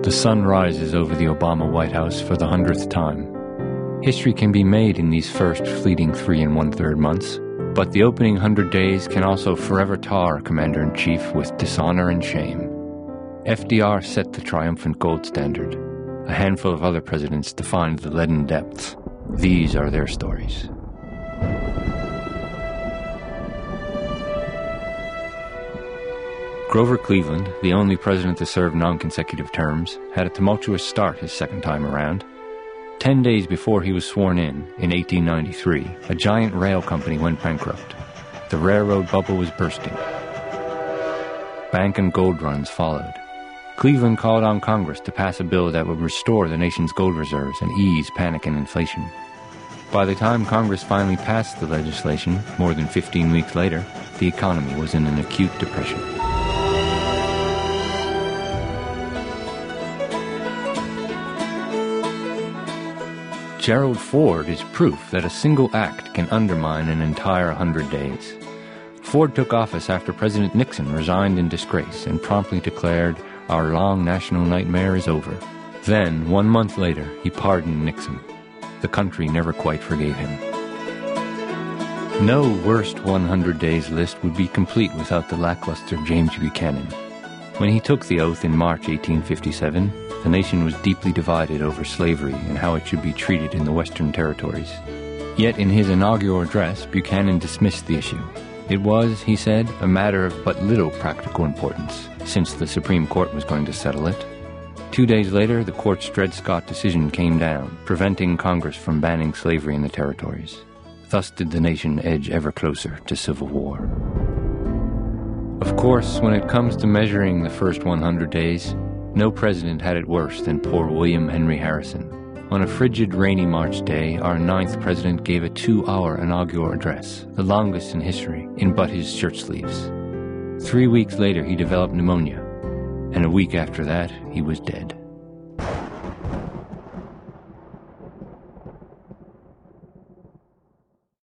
The sun rises over the Obama White House for the 100th time. History can be made in these first fleeting 3 1/3 months, but the opening 100 days can also forever tar a commander-in-chief with dishonor and shame. FDR set the triumphant gold standard. A handful of other presidents defined the leaden depths. These are their stories. Grover Cleveland, the only president to serve non-consecutive terms, had a tumultuous start his second time around. 10 days before he was sworn in 1893, a giant rail company went bankrupt. The railroad bubble was bursting. Bank and gold runs followed. Cleveland called on Congress to pass a bill that would restore the nation's gold reserves and ease panic and inflation. By the time Congress finally passed the legislation, more than 15 weeks later, the economy was in an acute depression. Gerald Ford is proof that a single act can undermine an entire 100 days. Ford took office after President Nixon resigned in disgrace and promptly declared, "Our long national nightmare is over." Then, 1 month later, he pardoned Nixon. The country never quite forgave him. No worst 100 days list would be complete without the lackluster James Buchanan. When he took the oath in March 1857, the nation was deeply divided over slavery and how it should be treated in the Western territories. Yet in his inaugural address, Buchanan dismissed the issue. It was, he said, a matter of but little practical importance, since the Supreme Court was going to settle it. 2 days later, the court's Dred Scott decision came down, preventing Congress from banning slavery in the territories. Thus did the nation edge ever closer to civil war. Of course, when it comes to measuring the first 100 days, no president had it worse than poor William Henry Harrison. On a frigid, rainy March day, our 9th president gave a 2-hour inaugural address, the longest in history, in but his shirt sleeves. 3 weeks later, he developed pneumonia, and a week after that, he was dead.